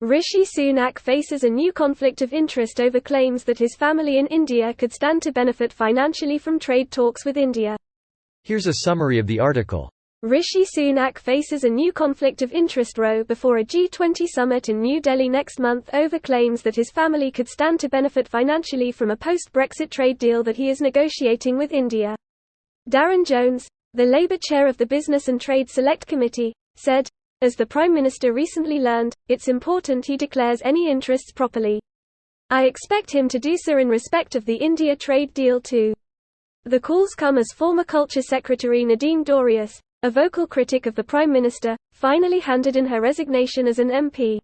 Rishi Sunak faces a new conflict of interest over claims that his family in India could stand to benefit financially from trade talks with India. Here's a summary of the article. Rishi Sunak faces a new conflict of interest before a G20 summit in New Delhi next month over claims that his family could stand to benefit financially from a post-Brexit trade deal that he is negotiating with India. Darren Jones, the Labour chair of the Business and Trade Select Committee, said, "As the Prime Minister recently learned, it's important he declares any interests properly. I expect him to do so in respect of the India trade deal too." The calls come as former Culture Secretary Nadine Dorries, a vocal critic of the Prime Minister, finally handed in her resignation as an MP.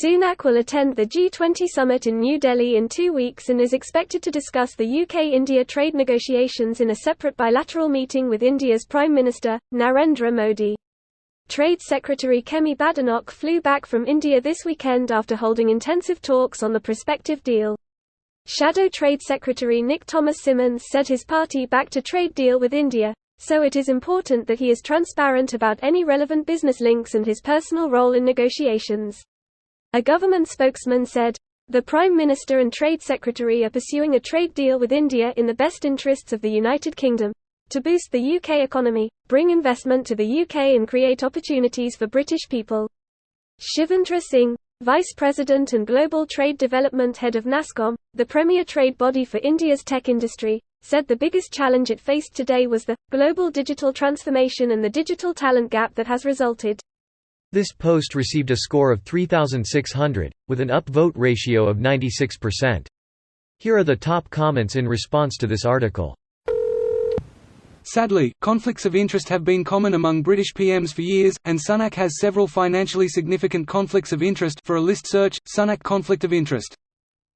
Sunak will attend the G20 summit in New Delhi in 2 weeks and is expected to discuss the UK-India trade negotiations in a separate bilateral meeting with India's Prime Minister, Narendra Modi. Trade Secretary Kemi Badenoch flew back from India this weekend after holding intensive talks on the prospective deal. Shadow Trade Secretary Nick Thomas Simmons said his party backed a trade deal with India, so it is important that he is transparent about any relevant business links and his personal role in negotiations. A government spokesman said, "The Prime Minister and Trade Secretary are pursuing a trade deal with India in the best interests of the United Kingdom, to boost the UK economy, bring investment to the UK and create opportunities for British people." Shivendra Singh, Vice President and Global Trade Development Head of NASSCOM, the premier trade body for India's tech industry, said the biggest challenge it faced today was the global digital transformation and the digital talent gap that has resulted. This post received a score of 3,600, with an upvote ratio of 96%. Here are the top comments in response to this article. Sadly, conflicts of interest have been common among British PMs for years, and Sunak has several financially significant conflicts of interest. For a list search, Sunak conflict of interest.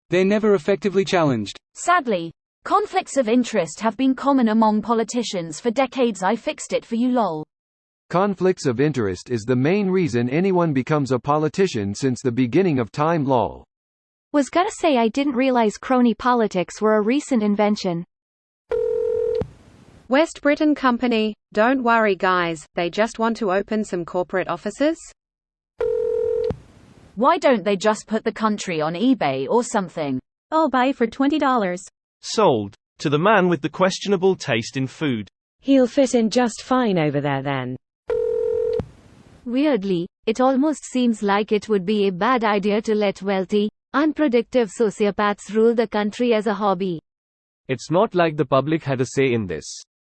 They're never effectively challenged. Sadly, conflicts of interest have been common among politicians for decades. I fixed it for you lol. Conflicts of interest is the main reason anyone becomes a politician since the beginning of time lol. Was gonna say I didn't realize crony politics were a recent invention. West Britain company, don't worry guys, they just want to open some corporate offices? Why don't they just put the country on eBay or something? I'll buy for $20. Sold. To the man with the questionable taste in food. He'll fit in just fine over there then. Weirdly, it almost seems like it would be a bad idea to let wealthy, unproductive sociopaths rule the country as a hobby. It's not like the public had a say in this.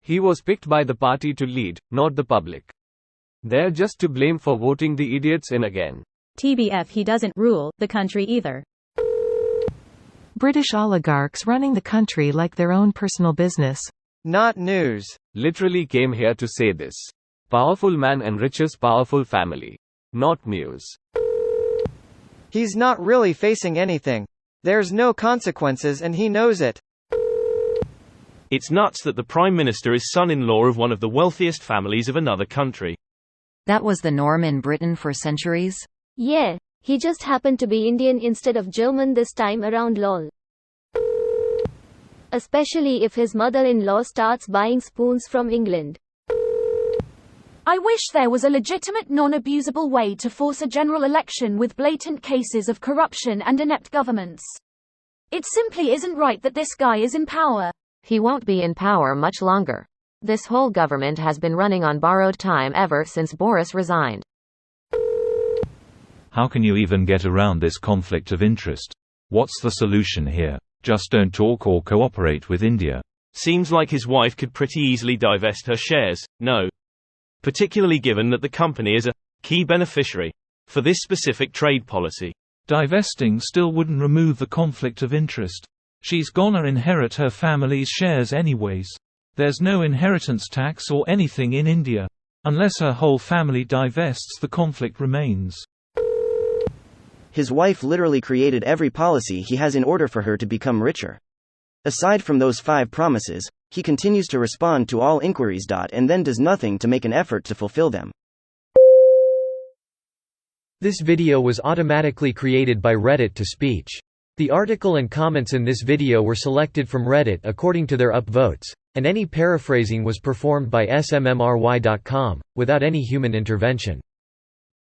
He was picked by the party to lead, not the public. They're just to blame for voting the idiots in again. TBF, he doesn't rule the country either. British oligarchs running the country like their own personal business. Not news. Literally came here to say this. Powerful man enriches powerful family. Not news. He's not really facing anything. There's no consequences and he knows it. It's nuts that the Prime Minister is son-in-law of one of the wealthiest families of another country. That was the norm in Britain for centuries? Yeah, he just happened to be Indian instead of German this time around lol. Especially if his mother-in-law starts buying spoons from England. I wish there was a legitimate non-abusable way to force a general election with blatant cases of corruption and inept governments. It simply isn't right that this guy is in power. He won't be in power much longer. This whole government has been running on borrowed time ever since Boris resigned. How can you even get around this conflict of interest? What's the solution here? Just don't talk or cooperate with India. Seems like his wife could pretty easily divest her shares, no? Particularly given that the company is a key beneficiary for this specific trade policy. Divesting still wouldn't remove the conflict of interest. She's gonna inherit her family's shares anyways. There's no inheritance tax or anything in India. Unless her whole family divests, the conflict remains. His wife literally created every policy he has in order for her to become richer. Aside from those 5 promises, he continues to respond to all inquiries and then does nothing to make an effort to fulfill them. This video was automatically created by Reddit to speech. The article and comments in this video were selected from Reddit according to their upvotes, and any paraphrasing was performed by smmry.com, without any human intervention.